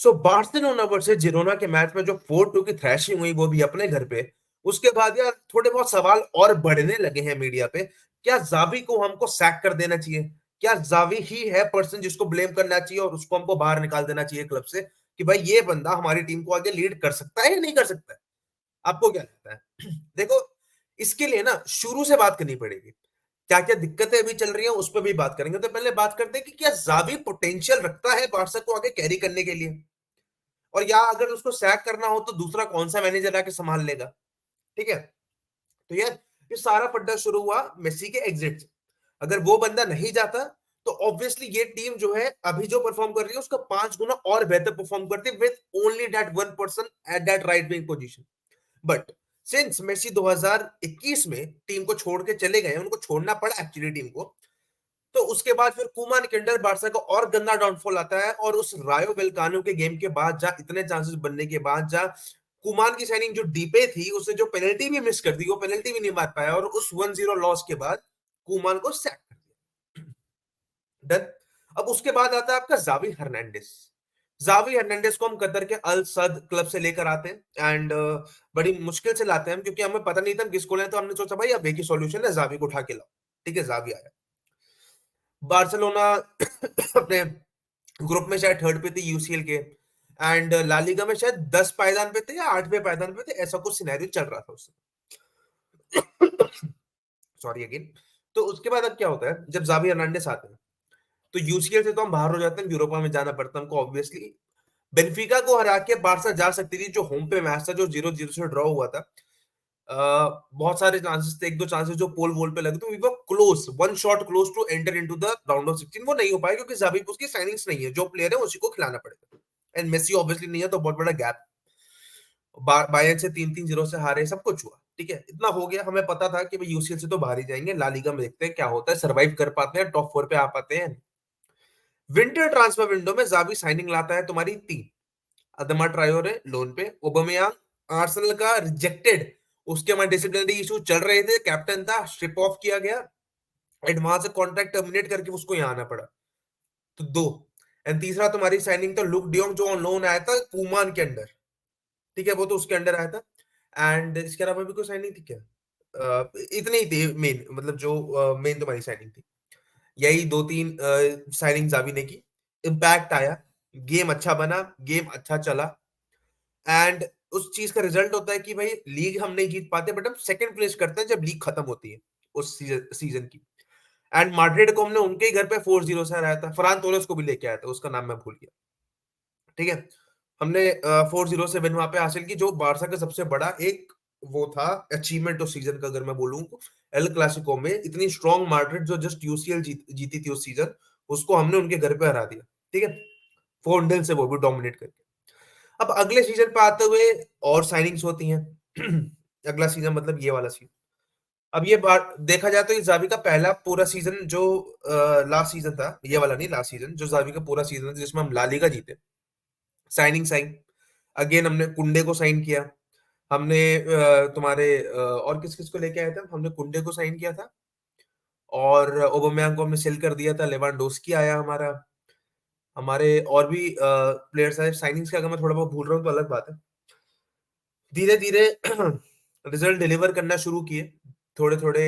सो Barcelona versus Girona के match में जो 4-2 की थ्रैशिंग हुई, वो भी अपने घर पे, उसके बाद यार थोड़े बहुत सवाल और बढ़ने लगे हैं मीडिया पे। क्या जावी को हमको सैक कर देना चाहिए? क्या जावी ही है पर्सन जिसको ब्लेम करना चाहिए और उसको हमको बाहर निकाल देना चाहिए क्लब से, कि भाई ये बंदा हमारी टीम को आगे लीड कर सकता है या नहीं कर सकता है? आपको क्या लगता है? देखो, इसके लिए ना शुरू से बात करनी पड़ेगी। क्या-क्या दिक्कतें अभी चल रही हैं, उस पे भी बात करेंगे। तो पहले बात करते हैं कि क्या ज़ावी पोटेंशियल रखता है बार्सा को आगे कैरी करने के लिए? और या अगर उसको सैक करना हो तो दूसरा कौन-सा मैनेजर आके संभाल लेगा? ठीक है? तो यार, ये सारा पड्डा शुरू हुआ मेसी के एग्जिट से। अगर वो बंदा नहीं जाता, तो ऑब्वियसली ये टीम जो है, अभी जो परफॉर्म कर रही है, उसका 5 गुना और बेहतर परफॉर्म करती with only that one person at that right wing position. But since Messi 2021 में टीम को छोड़ के चले गए, उनको छोड़ना पड़ा एक्चुअली टीम को, तो उसके बाद फिर कुमान किंडर बार्सा का और गंदा डाउनफॉल आता है। और उस रायो वेलकानो के गेम के बाद, जहां इतने चांसेस बनने के बाद, जहां कुमान की साइनिंग जो डीपे थी, उसने जो पेनल्टी भी मिस कर दी, वो पेनल्टी भी नहीं मार पाया, और उस 1-0 लॉस के बाद कुमान को सैक कर दिया। डन। अब उसके बाद आता है आपका जावी हर्नांडिस। जावी हर्नांडिस को हम कतर के अल सद क्लब से लेकर आते हैं, एंड बड़ी मुश्किल से लाते हैं हम, क्योंकि हमें पता नहीं था हम किसको लें। तो हमने सोचा भाई अब एक ही सॉल्यूशन है, जावी को उठा के लाओ। ठीक है, जावी आया। बार्सिलोना अपने ग्रुप में शायद थर्ड पे थी यूसीएल के, एंड ला लीगा में शायद 10 पायदान पे थे या 8वें पायदान पे थे, ऐसा कुछ सिनेरियो चल रहा था उससे। Sorry again. तो उसके बाद अब क्या होता है, जब जावी हर्नांडेस आते हैं, तो यूसीएल से तो हम बाहर हो जाते हैं, यूरोपा में जाना पड़ता है हमको ऑब्वियसली। बेनफिका को हरा के बार्सा जा सकती थी, जो होम पे मैच था, जो 0-0 से ड्रॉ हुआ था। बहुत सारे चांसेस थे, एक दो चांसेस जो पोल वोल पे लगे, तो we were close, one shot close to enter into the round of 16। वो नहीं हो पाया क्योंकि जावी उसकी साइनिंग्स नहीं है, जो प्लेयर है उसी को खिलाना पड़ेगा, एंड मेसी ऑब्वियसली नहीं है, तो बहुत बड़ा गैप। बायर्न से 3-3-0 से हारे, सब कुछ हुआ। ठीक है, इतना हो गया, हमें पता था कि भाई यूसीएल से तो बाहर ही जाएंगे, ला लीगा में देखते हैं क्या होता है, सर्वाइव कर पाते हैं, टॉप 4 पे आ पाते हैं। विंटर ट्रांसफर विंडो में जावी साइनिंग लाता है तुम्हारी 3। अदमा ट्रायोरे लोन पे, ओबामेयांग आर्सेनल का रिजेक्टेड, उसके हमारे डिसिप्लिनरी इशू चल रहे थे, कैप्टन था, स्ट्रिप ऑफ किया गया, एंड वहां से कॉन्ट्रैक्ट टर्मिनेट करके उसको यहाँ आना पड़ा। तो 2। एंड तीसरा तुम्हारी साइनिंग था लुक डियोंग, जो ऑन लोन आया था कुमान के अंडर। ठीक है, वो तो उसके अंडर आया था। एंड इसके अलावा भी कोई साइनिंग थी क्या? इतनी ही थी मेन, मतलब जो मेन तुम्हारी साइनिंग थी, यही 2-3 साइनिंग जावी ने की। इम्पैक्ट आया, गेम अच्छा बना, गेम अच्छा चला, एंड उस चीज का रिजल्ट होता है कि भाई लीग हम नहीं जीत पाते, बट हम सेकंड प्लेस करते हैं जब लीग खत्म होती है उस सीजन की। एंड माड्रिड को हमने उनके ही घर पे 4-0 से हराया था, फरान तोरेस को भी लेके आया था, उसका नाम मैं भूल गया। ठीक है, हमने 4-0 से विन वहां पे हासिल की, जो बारसा का सबसे बड़ा एक वो था अचीवमेंट उस सीजन का, अगर मैं बोलूं। एल क्लासिको में इतनी स्ट्रॉन्ग माड्रिड, जो जस्ट यूसीएल जीती थी उस सीजन, उसको हमने उनके घर पे हरा दिया। ठीक है, 4-0 से, वो भी डोमिनेट करके। अब अगले सीजन पे आते हुए और साइनिंग्स होती हैं। अगला सीजन मतलब ये वाला सीजन। अब ये बात देखा जाए तो ये जावी का पहला पूरा सीजन, जो लास्ट सीजन था, ये वाला नहीं, लास्ट सीजन जो जावी का पूरा सीजन था, जिसमें हम ला लीगा जीते। साइनिंग साइन अगेन, हमने कुंडे को साइन किया। हमने तुम्हारे और किस किस को लेके आए थे, हमने कुंडे को साइन किया था, और ओबामेयांग को हमने सेल कर दिया था, लेवांडोस्की आया हमारा, हमारे और भी प्लेयर्स आए। साइनिंग्स का अगर मैं थोड़ा बहुत भूल रहा हूँ तो अलग बात है। धीरे धीरे रिजल्ट डिलीवर करना शुरू किए, थोड़े थोड़े,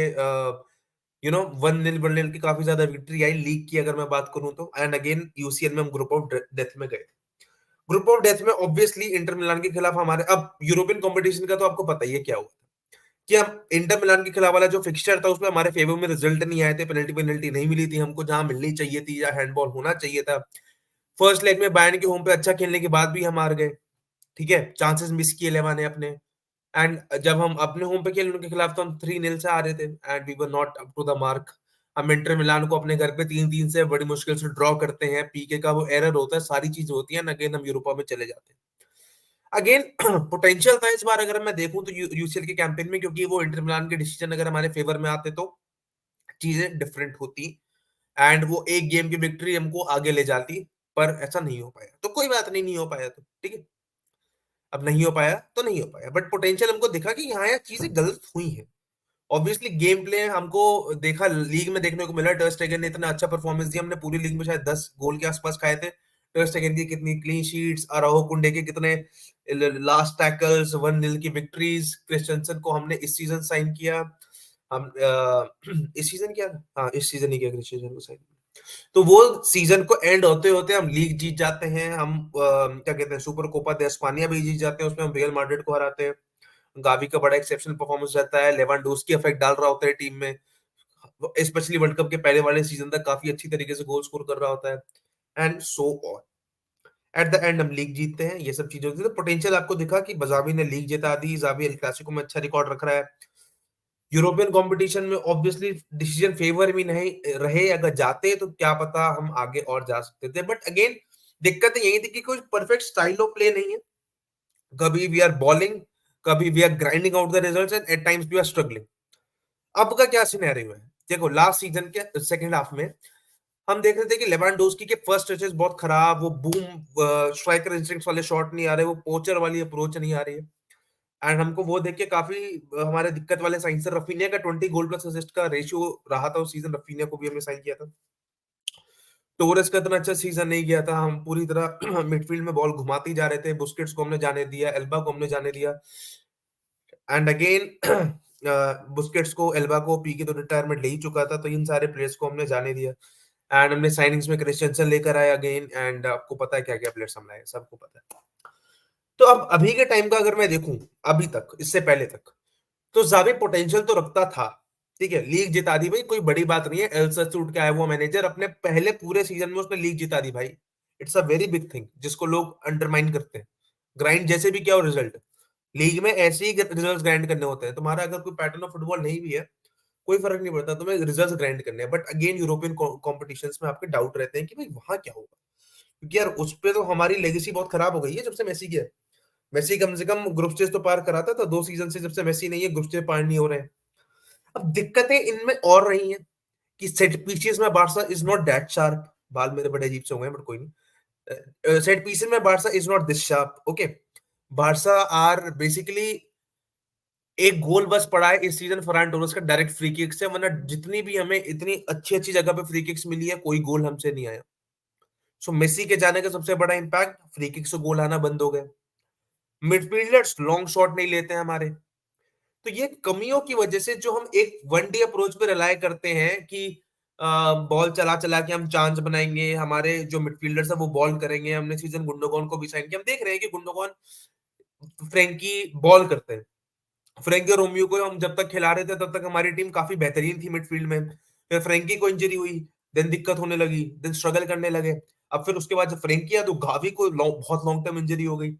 1-0 1-0 की काफी ज्यादा विक्ट्री आई लीग की, अगर मैं बात करूं तो। एंड अगेन यूसीएल में हम ग्रुप ऑफ डेथ में गए। ग्रुप ऑफ डेथ में ऑब्वियसली इंटर मिलान के खिलाफ हमारे, अब यूरोपियन कंपटीशन का तो आपको पता ही है क्या हुआ कि हम इंटर मिलान के खिलाफ वाला जो फिक्सचर था, उसमें हमारे फेवर में रिजल्ट नहीं आए थे, पेनल्टी पेनल्टी नहीं मिली थी हमको जहां मिलनी चाहिए थी, या हैंडबॉल होना चाहिए था। फर्स्ट लेग में बायर्न के होम पे अच्छा खेलने के बाद भी हम हार गए। ठीक है, चांसेस मिस किए लेवा ने अपने। एंड जब हम अपने होम पे खेले उनके खिलाफ, तो हम 3-0 से आ रहे थे, and we were not up to the mark. हम इंटर मिलान को अपने घर पे 3-3 से बड़ी मुश्किल से ड्रॉ करते हैं, पीके का वो एरर होता है, सारी चीजें होती हैं, अगेन हम यूरोपा में चले जाते हैं। अगेन पोटेंशियल था इस बार, अगर मैं देखूं तो यूसीएल के कैंपेन में, क्योंकि वो इंटर मिलान के डिसीजन अगर हमारे फेवर में आते तो चीजें डिफरेंट होती, एंड वो एक गेम की विक्ट्री हमको आगे ले जाती। पर ऐसा नहीं हो पाया, तो कोई बात नहीं, नहीं हो पाया तो ठीक है। अब नहीं हो पाया तो नहीं हो पाया, बट पोटेंशियल हमको दिखा कि यहाँ यार चीजें गलत हुई हैं। ऑब्वियसली गेम प्ले हमको देखा, लीग में देखने को मिला, टर स्टेगन ने इतना अच्छा परफॉर्मेंस दिया, हमने पूरी लीग में शायद 10 गोल के आसपास खाए थे। सेकंड की कितनी क्लीन शीट्स, अराहो कुंडे के कितने लास्ट टैकल्स, 1-0 की विक्ट्रीज, क्रिस्टेंसन को हमने इस सीजन साइन किया, हम इस सीजन किया था, हाँ इस सीजन ही किया क्रिस्टेंसन को साइन। तो वो सीजन को एंड होते होते हम लीग जीत जाते हैं, हम क्या कहते हैं सुपर कोपा दे स्पानिया भी जीत जाते हैं, उसमें हम रियल मैड्रिड को हराते हैं। गावी का बड़ा एक्सेप्शनल परफॉर्मेंस रहता है, लेवेंडोस्की इफेक्ट डाल रहा होता है टीम में, स्पेशली वर्ल्ड कप के पहले वाले सीजन तक काफी अच्छी तरीके से गोल स्कोर कर रहा होता है, and so on. At the end हम लीग जीतते हैं, ये सब चीजें होती है। तो पोटेंशियल आपको दिखा कि बजावी ने लीग जिता दी, जावी एल क्लासिको में अच्छा रिकॉर्ड रख रहा है। यूरोपियन कंपटीशन में ऑब्वियसली डिसीजन फेवर भी नहीं रहे, अगर जाते तो क्या पता हम आगे और जा सकते थे, बट अगेन दिक्कत यही थी कि कोई परफेक्ट स्टाइल ऑफ प्ले नहीं है। कभी वी आर बॉलिंग, कभी we are grinding out the results, and at times we are struggling. अब का क्या सिनेरियो है, देखो लास्ट सीजन के सेकंड हाफ में हम देख रहे थे कि लेवांडोस्की के फर्स्ट टचेस बहुत खराब, वो बूम स्ट्राइकर इंस्टिंक्ट्स वाले शॉट नहीं आ रहे, वो पोचर वाली अप्रोच नहीं आ रही है, एंड हमको वो देख के काफी हमारे दिक्कत वाले साइन से रफीनिया का 20 गोल प्लस असिस्ट का रेशियो रहा था उस सीजन, रफीनिया को भी हमने साइन किया था। टोरेस का इतना अच्छा सीजन नहीं गया था, हम पूरी तरह मिडफील्ड में बॉल घुमाते ही जा रहे थे, बुस्केट्स को हमने जाने दिया, एल्बा को हमने जाने दिया, एंड अगेन बुस्केट्स को एल्बा को पीके तो रिटायरमेंट ले ही चुका था, तो इन सारे प्लेयर्स को हमने जाने दिया, एंड हमने साइनिंग्स में क्रिस्टियनसन लेकर आए अगेन, एंड आपको पता है क्या क्या प्लेयर्स हम लाए, सबको पता है। तो अब अभी के टाइम का अगर मैं देखूं, अभी तक इससे पहले तक, तो जावी पोटेंशियल तो रखता था, ठीक है, लीग जिता दी भाई, कोई बड़ी बात नहीं है, एल सल्यूट का है वो मैनेजर, अपने पहले पूरे सीजन में उसने लीग जिता दी भाई, it's a very big thing जिसको लोग अंडरमाइन करते हैं। ग्राइंड जैसे भी क्या हो रिजल्ट, लीग में ऐसे ही रिजल्ट ग्राइंड करने होते हैं, तुम्हारा अगर कोई पैटर्न ऑफ फुटबॉल नहीं भी है कोई फर्क नहीं पड़ता, तुम्हें रिजल्ट ग्राइंड करने हैं, बट अगेन यूरोपियन कॉम्पिटिशंस में आपके डाउट रहते हैं कि भाई वहां क्या होगा, क्योंकि यार उस पे तो हमारी लेगेसी बहुत खराब हो गई है जब से मेसी गया। मेसी कम से कम ग्रुप स्टेज तो पार कराता था, 2 सीजन से जब से मेसी नहीं है ग्रुप स्टेज पार नहीं हो रहे हैं। अब दिक्कतें इनमें और रही हैं कि सेट पीसेस में Barca is not that sharp, बाल मेरे बड़े अजीब से हो गए बट कोई नहीं, सेट पीसेस में Barca is not this sharp, okay. Barca are basically एक गोल बस पड़ा है इस सीजन फरान टोरेस का डायरेक्ट फ्री किक से, वरना जितनी भी हमें इतनी अच्छी अच्छी जगह पे फ्री किक्स मिली है कोई गोल हमसे नहीं आया। सो मेसी के जाने का सबसे बड़ा इंपैक्ट, फ्री किक से गोल आना बंद हो गए, मिडफील्डर्स लॉन्ग शॉट नहीं लेते हैं हमारे। तो ये कमियों की वजह से जो हम एक वन डे अप्रोच पे रिलाय करते हैं कि बॉल चला चला के हम चांस बनाएंगे, हमारे जो मिडफील्डर्स है वो बॉल करेंगे, हमने सीजन गुंडोगॉन को भी साइन किया, हम देख रहे हैं कि गुंडोगॉन फ्रेंकी बॉल करते हैं, फ्रेंकी रोमियो को हम जब तक खिला रहे थे तब तक हमारी टीम काफी बेहतरीन थी मिडफील्ड में, फिर फ्रेंकी को इंजरी हुई, देन दिक्कत होने लगी, देन स्ट्रगल करने लगे, अब फिर उसके बाद जब फ्रेंकी आया तो गावी को बहुत लॉन्ग टर्म इंजरी हो गई,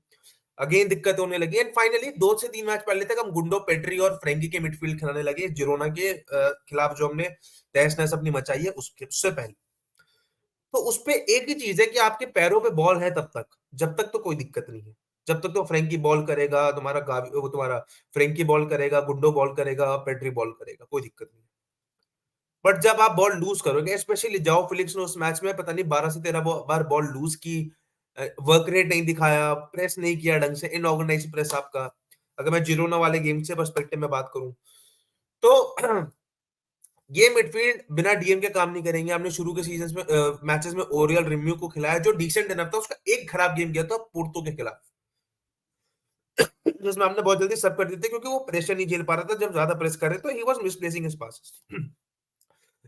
अगेन दिक्कत होने लगी, एंड फाइनली 2 से 3 मैच पहले तक हम गुंडो, पेड्री और फ्रेंकी के मिडफील्ड खिलाने लगे, जिरोना के खिलाफ जो हमने तहस नहस अपनी मचाई है उससे पहले। तो उस पे एक ही चीज है कि आपके पैरों पे बॉल है तब तक, जब तक तो कोई दिक्कत नहीं है, जब तक तो फ्रेंकी बॉल करेगा, तुम्हारा गावी वो तुम्हारा फ्रेंकी बॉल करेगा, गुंडो बॉल करेगा, पेड्री बॉल करेगा, कोई दिक्कत नहीं। बट जब आप बॉल लूज करोगे, स्पेशली जाओ फिलिक्स ने उस मैच में पता नहीं 12 से 13 बार बॉल लूज की, वर्क रेट नहीं दिखाया, प्रेस नहीं किया ढंग से, इनऑर्गेनाइज प्रेस आपका, अगर मैं जिरोना वाले गेम से पर्सपेक्टिव में बात करूं तो ये मिडफील्ड बिना डीएम के काम नहीं करेंगे। हमने शुरू के सीजन में मैचेस में ओरियल रिम्यू को खिलाया जो डिसेंट इनफ था, उसका एक खराब गेम गया था पोर्तो के खिलाफ जिसमें हमने बहुत जल्दी सब कर देते क्योंकि वो प्रेशर नहीं झेल पा रहा था, जब ज्यादा प्रेस करे तो he was misplacing his passes.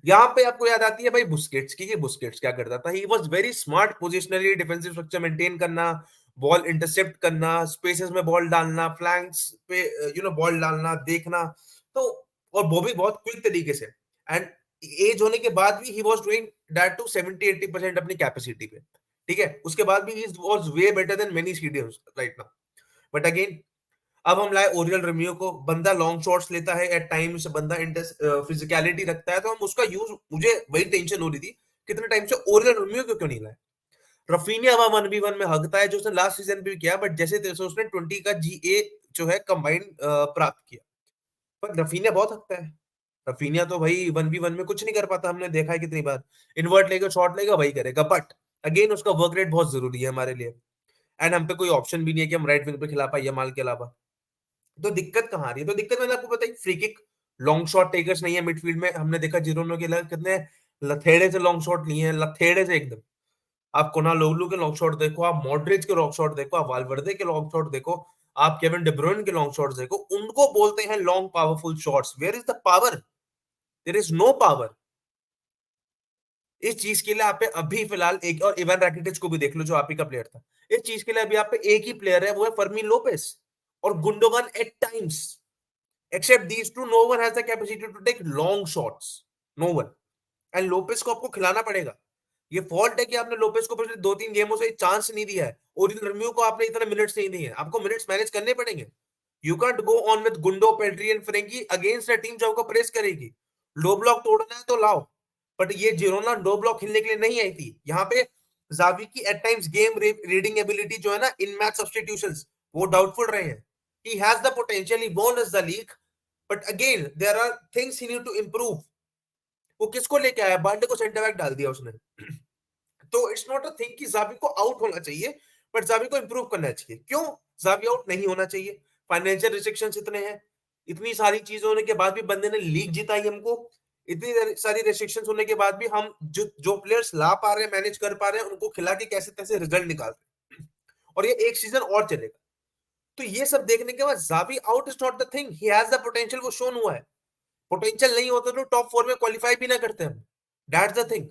यहाँ पे आपको याद आती है भाई बुस्केट्स की, ये बुस्केट्स क्या करता था, he was very smart positionally, defensive structure maintain करना, बॉल इंटरसेप्ट करना, स्पेसेस में बॉल डालना, फ्लैंक्स पे बॉल डालना, देखना, तो और वो भी बहुत क्विक तरीके से, एंड एज होने के बाद भी he was doing that to 70-80% अपनी कैपेसिटी पे, ठीक है, उसके बाद भी he was way better than many CDMs right now. But again अब हम लाए ओरियल रेमियो को, बंदा लॉन्ग शॉट्स लेता है एट टाइम्स, बंदा फिजिकलिटी रखता है, तो हम उसका यूज, मुझे वही टेंशन हो रही थी कितने टाइम से ओरियल रेमियो क्यों नहीं लाए। रफीनिया अब 1v1 में हकता है जो उसने लास्ट सीजन भी किया, बट जैसे तैसे उसने 20 का जीए जो है कंबाइन प्राप्त किया, पर रफीनिया बहुत हकता है। रफीनिया तो भाई 1v1 में कुछ नहीं कर पाता, हमने देखा है कितनी बार, इन्वर्ट लेगा शॉट लेगा वही करेगा, बट अगेन उसका वर्क रेट बहुत जरूरी है हमारे लिए, एंड हम पे कोई ऑप्शन भी नहीं है कि हम राइट विंग पे खिला पाए यमाल के अलावा। तो दिक्कत कहां आ रही है, तो दिक्कत मैंने आपको बताई, free kick, long shot takers नहीं है मिडफील्ड में, हमने देखा जिरोनो के कितने लथेड़े से लॉन्ग शॉट लिए हैं, लथेड़े से एकदम। आप कोनालोग्लू के लॉन्ग शॉट देखो, आप मॉड्रिच के लॉन्ग शॉट देखो, आप वाल्वर्दे के लॉन्ग शॉट देखो, आप केविन डी ब्रुयने के लॉन्ग शॉट्स देखो, उनको बोलते हैं long powerful shots. Where is the power? There is no power. इस चीज के लिए आप पे अभी फिलहाल एक, और इवान रैकिटिच को भी देख लो जो आप ही का प्लेयर था, इस चीज के लिए अभी आप पे एक ही प्लेयर है, वो है फर्मीन लोपेस और Gundogan at times. Except these two, no one has the capacity to take long shots, no one. And Lopez को आपको खिलाना पड़ेगा। ये फॉल्ट है कि आपने लोपेस को पिछले 2-3 गेमों से चांस नहीं दिया है, ओरियल रम्यू को आपने इतने मिनट्स नहीं दिए हैं, आपको मिनट्स मैनेज करने पड़ेंगे। You can't go on with Gundo, Pedri and Frenkie against a team जो आपको प्रेस करेगी। लो ब्लॉक तोड़ना है तो लाओ, बट ये जिरोना लो ब्लॉक खेलने के लिए नहीं आई थी। यहाँ पे जावी की at times game reading ability जो है ना, इन मैच सब्स्टिट्यूशंस, वो डाउटफुल रहे हैं। He has the potential, he won us the league, but again there are things he need to improve. वो किसको लेके आया? बाल्डे को सेंटर बैक डाल दिया उसने। तो इट्स नॉट अ थिंग कि जावी को आउट होना चाहिए, बट जावी को इंप्रूव करना चाहिए। क्यों जावी आउट नहीं होना चाहिए? फाइनेंशियल रिस्ट्रिक्शंस इतने हैं, इतनी सारी चीजें होने के बाद भी बंदे ने लीग जिताई हमको। इतनी सारी रेस्ट्रिक्शंस होने के बाद भी हम जो जो प्लेयर्स ला पा रहे हैं, मैनेज कर पा रहे हैं, उनको खिला के कैसे तैसे रिजल्ट निकाल रहे हैं, और ये एक सीजन और चलेगा। तो ये सब देखने के बाद Xavi out is not the thing, he has the potential, वो शोन हुआ है। पोटेंशियल नहीं होता तो टॉप 4 में क्वालिफाई भी ना करते हम। That's the thing.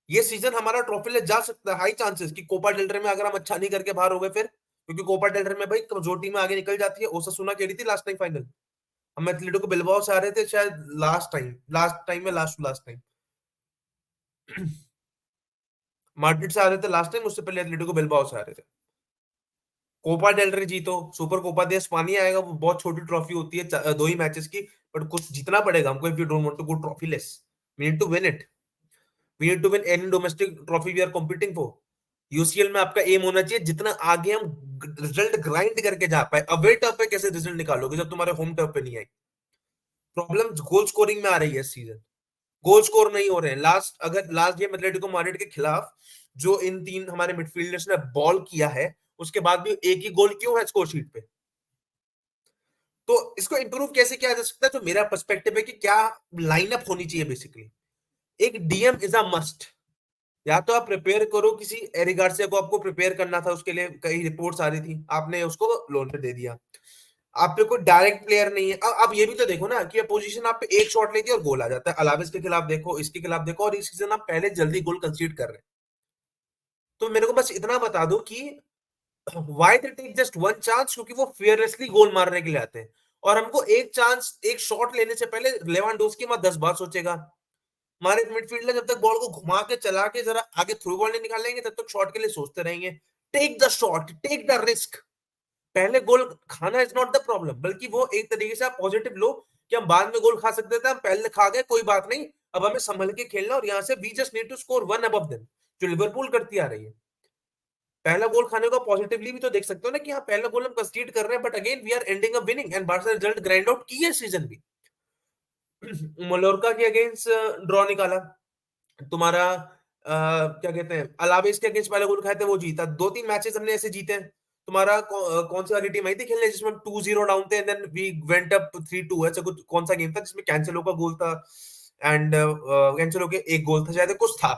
ये सीजन हमारा ट्रॉफी ले जा सकता है, हाई चांसेस कि कोपा डेल रे में अगर हम अच्छा नहीं करके बाहर हो गए फिर, क्योंकि कोपा डेल रे में भाई कमजोर टीमें आगे निकल जाती है। ओसासुना खेली थी लास्ट टाइम फाइनल, हम एथलेटिको बिलबाओ से आ रहे थे शायद लास्ट टाइम माड्रिड से आ रहे थे लास्ट टाइम, उससे पहले एथलेटिको बिलबाओ से आ रहे थे। कोपा डेल रे जीतो, सुपर कोपा दे स्पानिया आएगा, वो बहुत छोटी ट्रॉफी होती है, 2 ही मैचेस की, बट कुछ जीतना पड़ेगा हमको if you don't want to go trophyless. We need to win it, we need to win any domestic trophy we are competing for. UCL में आपका एम होना चाहिए जितना आगे हम रिजल्ट ग्राइंड करके जा पाए। अवे टर्फ पे कैसे रिजल्ट निकालोगे जब तुम्हारे होम टर्फ पे नहीं आई? प्रॉब्लम गोल स्कोरिंग में आ रही है इस सीजन, गोल स्कोर नहीं हो रहे हैं। लास्ट गेम एटलेटिको मैड्रिड के खिलाफ जो इन 3 हमारे मिडफील्डर्स ने बॉल किया है, उसके बाद भी एक ही गोल क्यों है स्कोर शीट पे? तो इसको इंप्रूव कैसे किया जा सकता है? तो मेरा पर्सपेक्टिव है कि क्या लाइनअप होनी चाहिए बेसिकली। एक डीएम इज अ मस्ट। या तो आप प्रिपेयर करो, किसी एरिक गार्सिया को आपको प्रिपेयर करना था, उसके लिए कई रिपोर्ट्स आ रही थी, आपने उसको लोन पे दे दिया। आप पे कोई डायरेक्ट प्लेयर नहीं है। अब आप ये भी तो देखो ना कि पोजीशन आप पे एक शॉट लेती है और गोल आ जाता है। अलावेस के खिलाफ देखो, इसके खिलाफ देखो, और इस सीजन आप पहले जल्दी गोल कंसीड कर रहे हैं। तो मेरे को बस इतना बता दो कि why they take just one chance, क्योंकि वो फियरलेसली गोल मारने के लिए आते हैं। और हमको एक चांस, एक शॉट लेने से पहले लेवांडोस्की में 10 बार सोचेगा। हमारे मिडफील्डर जब तक बॉल को घुमा के चला के जरा आगे थ्रू बॉल नहीं निकालेंगे, तब तक शॉट के लिए सोचते रहेंगे। Take the shot, take the risk. पहले गोल खाना इज नॉट द प्रॉब्लम, बल्कि वो एक तरीके से आप पॉजिटिव लो कि हम बाद में गोल खा सकते थे, हम पहले खा गए, कोई बात नहीं, अब हमें संभल के खेलना, और यहां से we just need to score one above them, जो लिवरपूल करती आ रही है। पहला गोल खाने को पॉजिटिवली भी तो देख सकते हो ना कि हाँ पहला गोल हम कंसीड कर रहे हैं, but again we are ending up winning, and Barca result grind out की है सीजन भी। मलोरका के अगेंस्ट ड्रॉ निकाला तुम्हारा, क्या कहते हैं, अलावेस के अगेंस्ट पहले गोल खाए थे, वो जीता। 2-3 मैचेस हमने ऐसे जीते हैं। तुम्हारा कौन सी वाली टीम आई थी खेलने जिसमें हम 2-0 डाउन थे, and then we went up 3-2, ऐसा कुछ कौन सा गेम था जिसमें कैंसेलो का गोल था, एंड कैंसेलो के एक गोल था शायद, कुछ था,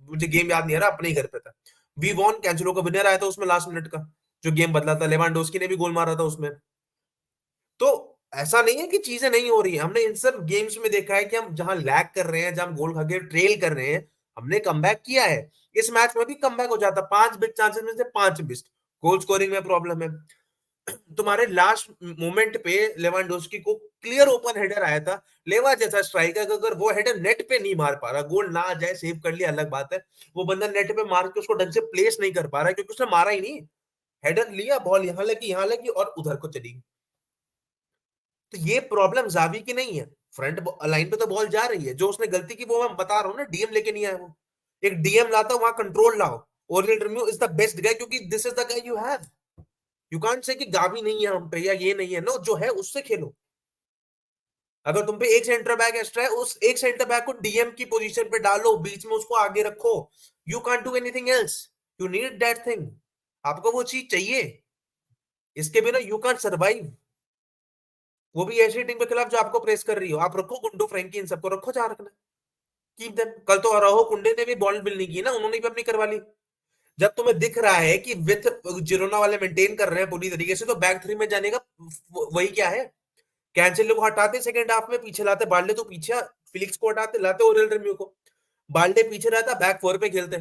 मुझे गेम याद नहीं आ रहा, अपने ही घर पे था। वी वॉन, कैंसेलो का विनर आया था उसमें लास्ट मिनट का, जो गेम बदला था, लेवांडोस्की ने भी गोल मारा था उसमें। तो ऐसा नहीं है कि चीजें नहीं हो रही है, हमने इन सब गेम्स में देखा है कि हम जहां लैग कर रहे हैं, जहां हम गोल खा के ट्रेल कर रहे हैं, हमने कमबैक किया है। इस मैच में भी कमबैक हो जाता, 5 बिग चांसेस में से 5 मिस्ड। गोल स्कोरिंग में प्रॉब्लम है। तुम्हारे लास्ट मोमेंट पे लेवांडोस्की को क्लियर ओपन हेडर आया था, लेवा जैसा स्ट्राइकर, अगर वो हेडर नेट पे नहीं मार पा रहा, गोल ना आ जाए सेव कर लिया अलग बात है, वो बंदा नेट पे मार के उसको ढंग से प्लेस नहीं कर पा रहा है, क्योंकि उसने मारा ही नहीं। हेडर लिया, बॉल यहां लगी और उधर को चली। तो ये प्रॉब्लम जावी की नहीं है, फ्रंट लाइन पे तो बॉल जा रही है। जो उसने गलती की वो मैं बता रहा हूँ ना, डीएम लेके नहीं आया वो। एक डीएम लाता वहां कंट्रोल लाओ। Oriol Romeu is the best guy, क्योंकि this is the guy you have. You can't say कि गावी नहीं है हम पे या ये नहीं है, नो, जो है उससे खेलो। अगर तुम पे एक सेंटर बैक एक्स्ट्रा है, उस एक सेंटर बैक को डीएम की पोजीशन पे डालो, बीच में उसको आगे रखो। You can't do anything else, you need that thing. आपको वो चीज चाहिए, इसके बिना यू कांट सर्वाइव। वो भी ऐसी टीम के खिलाफ जो आपको प्रेस कर रही हो। आप रखो गुंडो, फ्रैंकी, इन सबको रखो जहां रखना। Keep them. कल तो अराहो कुंडे ने भी बॉल बिल नहीं की ना, उन्होंने भी अपनी करवा ली। जब तुम्हें दिख रहा है कि विथ जिरोना वाले मेंटेन कर रहे हैं पूरी तरीके से, तो बैक थ्री में जाने का वही क्या है? कैंसिलो को हटाते सेकंड हाफ में, पीछे लाते बाल्डे, तो पीछे फिलिक्स को हटाते, लाते ओरेल रेम्यू को, बाल्डे पीछे रहता, बैक फोर पे खेलते,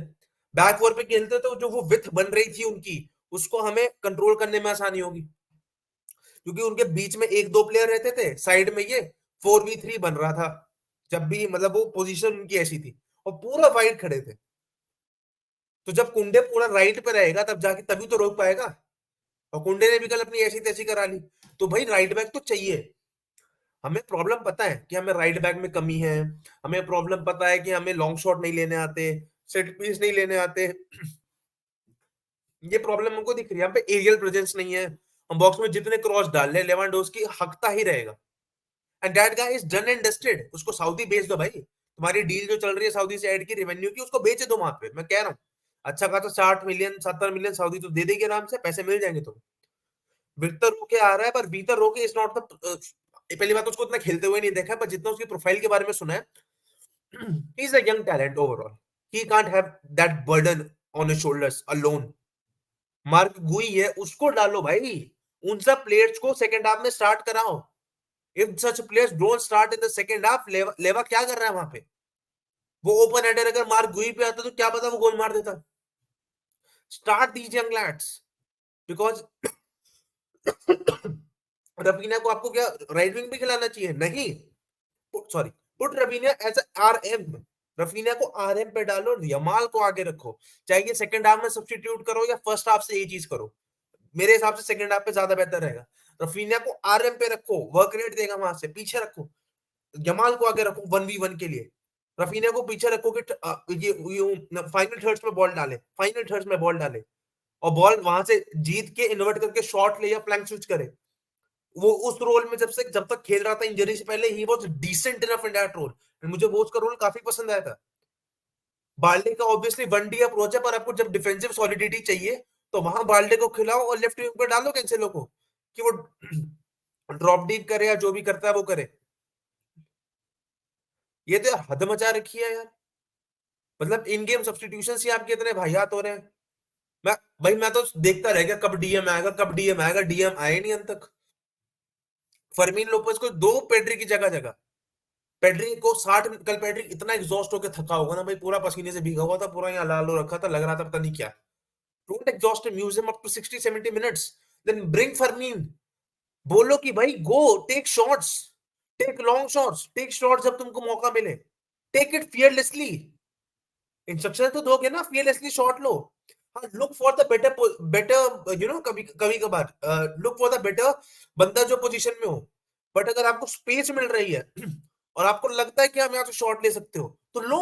बैक फोर पे खेलते तो जो वो विथ बन रही थी उनकी, उसको हमें कंट्रोल करने में आसानी होगी, क्योंकि उनके बीच में एक दो प्लेयर रहते थे, साइड में ये 4v3 बन रहा था जब भी, मतलब वो पोजीशन उनकी ऐसी थी, और पूरा वाइड खड़े थे। तो जब कुंडे पूरा राइट पे रहेगा तब जाके तभी तो रोक पाएगा, और कुंडे ने भी कल अपनी ऐसी तैसी करा ली। तो भाई राइट बैक तो चाहिए। हमें प्रॉब्लम पता है कि हमें राइट बैक में कमी है, हमें प्रॉब्लम पता है कि हमें लॉन्ग शॉट नहीं लेने आते, सेट पीस नहीं लेने आते, ये प्रॉब्लम हमको दिख रही है। यहाँ पे एरियल प्रेजेंस नहीं है, हम बॉक्स में जितने क्रॉस डाल रहे, लेवांडोव्स्की हकता ही रहेगा, and that guy is done and dusted. उसको सऊदी बेच दो भाई, तुम्हारी डील जो चल रही है सऊदी से ऐड की रेवेन्यू की, उसको बेच दो वहां पे। मैं कह रहा हूँ अच्छा खासा 60 मिलियन 70 मिलियन सऊदी तो दे देगी आराम से, पैसे मिल जाएंगे। तो विक्टर रोके आ रहा है, पर विक्टर रोके इज नॉट द, पहली बात उसको इतना खेलते हुए नहीं देखा है, पर जितना उसकी प्रोफाइल के बारे में सुना है, he is a young talent overall, he can't have that burden on his shoulders alone. Mark गुई है, उसको डालो भाई, उन सब प्लेयर्स को सेकंड हाफ में स्टार्ट कराओ। If such players don't start in the second half, लेवा क्या कर रहा है वहां पे? वो ओपन हेडर अगर मार्क गुई पे आता तो क्या पता वो गोल मार देता। Start these young lads, because Raphinha को आपको क्या राइट विंग भी खिलाना चाहिए? नहीं, sorry, put Raphinha as RM, Raphinha को आरएम पे डालो, यमाल को आगे रखो, चाहे ये सेकंड हाफ में सब्स्टिट्यूट करो या फर्स्ट हाफ से ये चीज करो, मेरे हिसाब से सेकंड हाफ पे ज्यादा बेहतर रहेगा। रफीना को आरएम पे रखो, वर्क रेट देगा वहां से, पीछे रखो जमाल को, आगे रखो 1v1 के लिए, रफीना को पीछे रखो कि ये फाइनल थर्ड्स में बॉल डाले, फाइनल थर्ड्स में बॉल डाले, और बॉल वहां से जीत के इन्वर्ट करके शॉट ले या फ्लैंक स्विच करे। वो उस रोल में जब तक खेल रहा था इंजरी से पहले, he was decent enough in that role, मुझे वो उसका रोल काफी पसंद आया था। बाल्डे का ऑब्वियसली वन डी अप्रोच है, पर आपको जब डिफेंसिव सॉलिडिटी चाहिए तो वहां बाल्डे को खिलाओ और लेफ्ट विंग पे डालो कैंसेलो को, कि वो ड्रॉप डीप करे या जो भी करता है वो करे। ये तो हद मचा रखी है यार, मतलब इन गेम सब्स्टिट्यूशन ही आपके इतने भाइयात हो रहे हैं। मैं भाई मैं तो देखता रह गया कब डीएम आएगा, कब डीएम आएगा, डीएम आए नहीं अंत तक। फर्मीन लोपेस को दो पेड्री की जगह जगह, पेड्री को 60, कल पेड्री इतना एग्जॉस्ट होकर थका होगा ना भाई, पूरा पसीने से भीगा हुआ था, पूरा यहाँ लाल हो रखा था, लग रहा था पता नहीं क्या। Don't exhaust him, use him up to 60-70 minutes, then bring Fermin, बोलो कि भाई go, take shots, take long shots, take shots जब तुमको मौका मिले, टेक इट फियरलेसली। इंस्ट्रक्शन तो दोगे ना, फियरलेसली शॉट लो। हाँ, look for the better, better कभी कभी कभार लुक फॉर द बेटर बंदा जो पोजीशन में हो, बट अगर आपको स्पेस मिल रही है और आपको लगता है कि हम यहाँ से शॉट ले सकते हो, तो लो,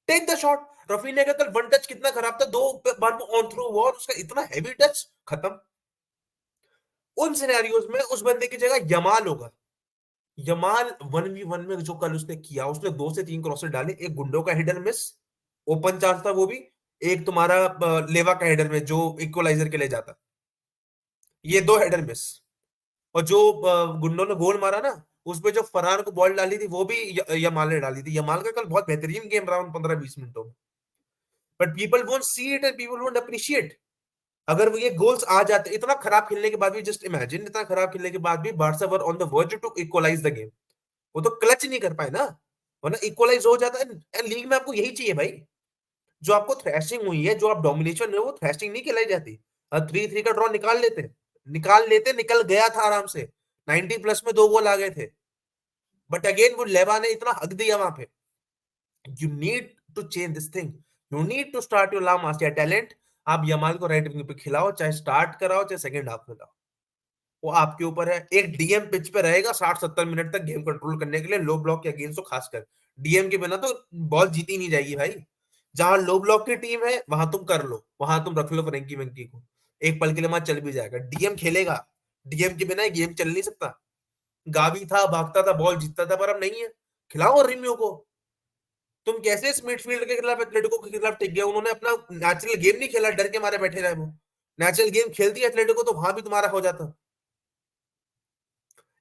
टेक द शॉट। रफीना का कल वन टच कितना खराब था, दो बार ऑन थ्रू हुआ और उसका इतना हैवी टच, खत्म। उन सिनेरियोज में उस बंदे की जगह यमाल होगा। यमाल 1v1 में जो कल उसने किया, उसने 2 से 3 क्रॉसेस डाले, एक गुंडो का हिडन मिस, ओपन चांस था वो भी, एक तुम्हारा लेवा का हेडर में जो इक्वलाइजर के लिए जाता, ये 2 हेडर मिस। और जो गुंडो ने गोल मारा ना, उसपे जो फरहान को बॉल डाली थी वो भी यमाल ने डाली थी। यमाल का कल बहुत बेहतरीन गेम रहा उन 15-20 मिनटों में, but people won't see it and people won't appreciate. अगर वो ये गोल्स आ जाते इतना खराब खेलने के बाद भी, जस्ट इमेजिन, इतना खराब खेलने के बाद भी Barca were on the verge to equalize the game, वो तो क्लच नहीं कर पाए ना, वरना इक्वलाइज हो जाता है। लीग में आपको यही चाहिए भाई, जो आपको थ्रैशिंग हुई है, जो आप डोमिनेशन है, वो थ्रैशिंग नहीं खिलाई जाती। 3-3 का ड्रॉ निकाल लेते, निकाल लेते, निकल गया था आराम से, 90 प्लस में 2 गोल आ गए थे, बट अगेन वो लेवा ने इतना हक दिया वहां पे। You need to change this thing, you need to start your La Masia talent. आप यमाल को राइट विंग पे खिलाओ, चाहे स्टार्ट कराओ चाहे सेकंड हाफ में लाओ, वो आपके ऊपर है। एक डीएम पिच पे रहेगा 60-70 मिनट तक गेम कंट्रोल करने के लिए, लो ब्लॉक के अगेंस्ट तो खासकर, डीएम के बिना तो बॉल जीती नहीं जाएगी भाई। जहां लो ब्लॉक की टीम है वहां तुम कर लो, वहां तुम रख लो फ्रेंकी वेंकी को, एक पल के लिए मैच चल भी जाएगा, डीएम खेलेगा, डीएम के बिना गेम चल नहीं सकता। गावी था, भागता था, बॉल जीतता था, पर अब नहीं है। खिलाओ रिम्यू को। तुम कैसे इस मिडफील्ड के खिलाफ, एथलेटिको के खिलाफ टिक गए? उन्होंने अपना नेचुरल गेम नहीं खेला, डर के मारे बैठे रहे। वो नेचुरल गेम खेलती एथलेटिको तो वहां भी तुम्हारा हो जाता।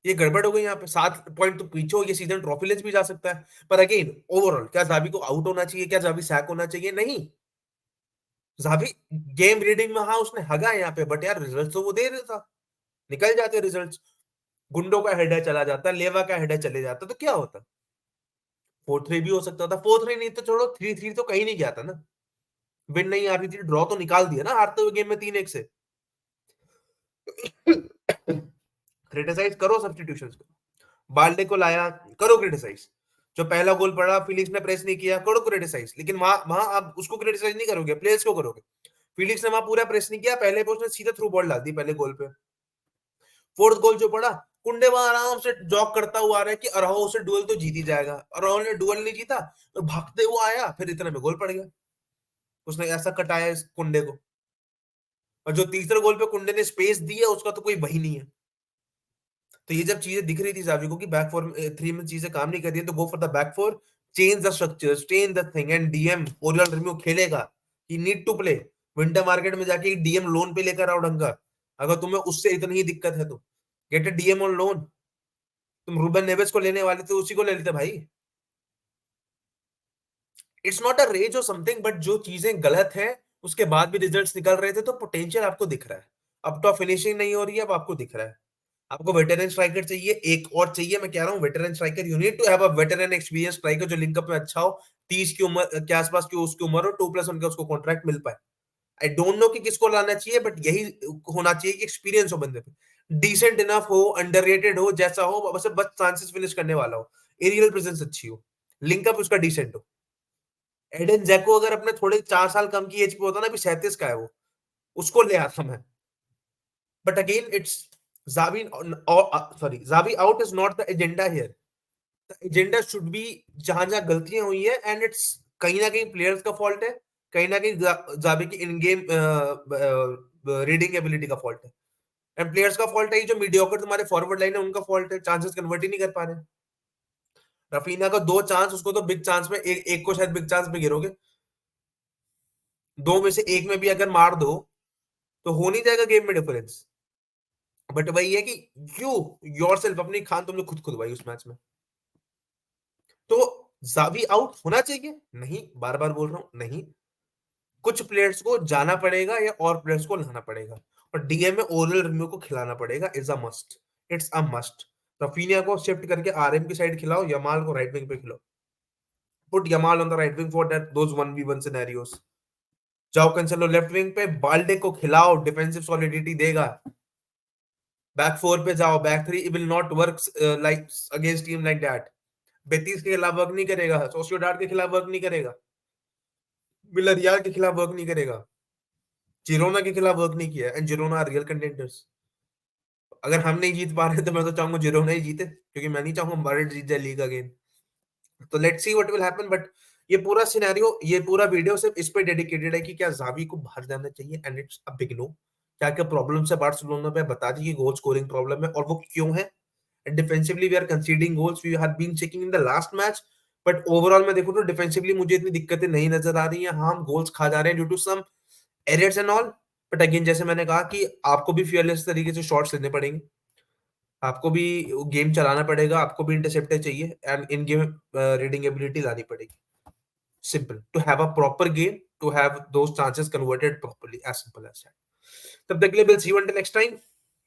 ये गड़बड़ हो गई यहाँ पे, 7 पॉइंट तो पीछे हो, ये सीजन ट्रॉफी लेस भी जा सकता है। पर अगेन ओवरऑल क्या जावी को आउट होना चाहिए, क्या जावी सैक होना चाहिए? नहीं, जावी गेम रीडिंग में हाँ उसने हगा यहाँ पे, बट यार रिजल्ट तो वो दे रहा था, निकल जाते रिजल्ट्स। गुंडो का हेडर चला जाता, लेवा का हेडर चले जाता, तो क्या होता? 4-3 भी हो सकता था, 4-3 नहीं तो छोड़ो, 3-3 तो कहीं नहीं गया था ना। विन नहीं आ रही थी, ड्रॉ तो निकाल दिया ना हारते हुए गेम में 3-1 से। क्रिटिसाइज करो सब्स्टिट्यूशन को, बाल्डे को लाया, करो क्रिटिसाइज। जो पहला गोल पड़ा फिलिक्स ने प्रेस नहीं किया, करो क्रिटिसाइज, लेकिन वहां वहां आप उसको क्रिटिसाइज नहीं करोगे, प्लेयर्स को करोगे। फिलिक्स ने वहां पूरा प्रेस नहीं किया, पहले पे उसने सीधा थ्रू बॉल डाल दी पहले गोल पे। फोर्थ गोल जो पड़ा, कुंडे वहां आराम से जॉग करता हुआ आ रहा है कि अराहो से डुअल तो जीत ही जाएगा, अराहो ने डुअल नहीं जीता, तो भागते हुआ आया, फिर इतने में गोल पड़ गया। उसने ऐसा कटाया इस कुंडे को, और जो तीसरे गोल पे कुंडे ने स्पेस दी है उसका तो कोई वही नहीं है। तो ये जब चीजें दिख रही थी जावी को कि बैक फोर 3 में चीजें काम नहीं कर रही है, तो go for the back four, change the structure, change the thing, and DM Oriol Romeu खेलेगा, he need to play. Winter market में जाके डीएम लोन पे लेकर आओ ढंग का, अगर तुम्हें उससे इतनी ही दिक्कत है तो get a DM on loan. तुम रूबन नेवेस को लेने वाले थे, उसी को ले लेते भाई। इट्स नॉट अ रेज और समथिंग, बट जो चीजें गलत है उसके बाद भी रिजल्ट्स निकल रहे थे, तो पोटेंशियल आपको दिख रहा है। अब तो फिनिशिंग नहीं हो रही है, अब आपको दिख रहा है। आपको वेटरन स्ट्राइकर चाहिए, एक और चाहिए, मैं कह रहा हूँ veteran striker, you need to have a veteran experience striker जो लिंकअप में अच्छा हो, 30 की उम्र के आसपास की उसकी उम्र हो, 2+ उनका उसको कॉन्ट्रैक्ट मिल पाए। आई डोंट नो कि किसको लाना चाहिए, बट यही होना चाहिए कि एक्सपीरियंस हो बंदे पे, डिसेंट इनफ हो, अंडररेटेड हो, जैसा हो, बस चांसेस फिनिश करने वाला हो, एरियल प्रेजेंस अच्छी हो, लिंकअप उसका डिसेंट हो। एडन जैको अगर अपने थोड़े 4 साल कम की एज पे होता ना, अभी 37 का है वो, उसको ले आता मैं। But again it's Zavi, sorry, Zavi out is not the agenda here. The agenda should be जहां जहां गलतियां हुई है, एंड इट्स कहीं ना कहीं प्लेयर्स का फॉल्ट है, कहीं ना कहीं जावी की इन गेम रीडिंग एबिलिटी का फॉल्ट है, एंड प्लेयर्स का फॉल्ट है जो मीडियोकर तुम्हारे फॉरवर्ड लाइन है उनका फॉल्ट है, चांसेस कन्वर्ट ही नहीं कर पा रहे। रफीना का 2 चांस, उसको तो बिग चांस में एक को शायद बिग चांस में गिरोगे, 2 में से 1 में भी अगर मार दो तो हो नहीं जाएगा गेम में डिफरेंस। बट वही है कि यू योरसेल्फ अपनी खान तुमने खुद खुदवाई उस मैच में। तो जावी आउट होना चाहिए नहीं, बार बार बोल रहा हूं नहीं, कुछ प्लेयर्स को जाना पड़ेगा या और प्लेयर्स को लाना पड़ेगा, और डीएम में ओरल रिन्यू को खिलाना पड़ेगा, is a must, it's a must. Raphinha को शिफ्ट करके आरएम की साइड खिलाओ, यमाल को राइट विंग पे खिलाओ, put Yamal on the right wing for that those 1v1 scenarios. जाओ कैंसेलो लेफ्ट विंग पे, बाल्डे को खिलाओ, डिफेंसिव सॉलिडिटी देगा। बैक फोर पे जाओ, back three will not work like against team like that. Betis के खिलाफ वर्क नहीं करेगा, सोसियोडाड के खिलाफ वर्क नहीं करेगा, विलरियाल के खिलाफ वर्क नहीं करेगा, जिरोना के खिलाफ वर्क नहीं किया, and Girona are real contenders. अगर हम नहीं जीत पा रहे तो मैं तो चाहूंगा जिरोना ही जीते, क्योंकि मैं नहीं चाहूंगा बारड जीत जाए लीग अगेन। तो let's see what will happen, but ये पूरा सिनेरियो, ये पूरा वीडियो सिर्फ इस पे डेडिकेटेड है कि क्या जावी को बाहर जाना चाहिए, and it's a big no. क्या क्या प्रॉब्लम्स है बार्सिलोना पे, बता दी कि गोल स्कोरिंग प्रॉब्लम है और वो क्यों है, and defensively we are conceding goals, we have been checking in the last match, but overall मैं देखूं तो डिफेंसिवली मुझे इतनी दिक्कतें नहीं नजर आ रही हैं। हाँ, हम गोल्स खा जा रहे हैं due to some errors and all, but again जैसे मैंने कहा कि आपको भी फियरलेस तरीके से शॉट्स लेने पड़ेंगे, आपको भी गेम चलाना पड़ेगा, आपको भी इंटरसेप्टर चाहिए, and in game reading ability लानी पड़ेगी। Simple, to have a proper game, to have those chances converted properly, as simple as that. तब तक के लिए will see you until next time.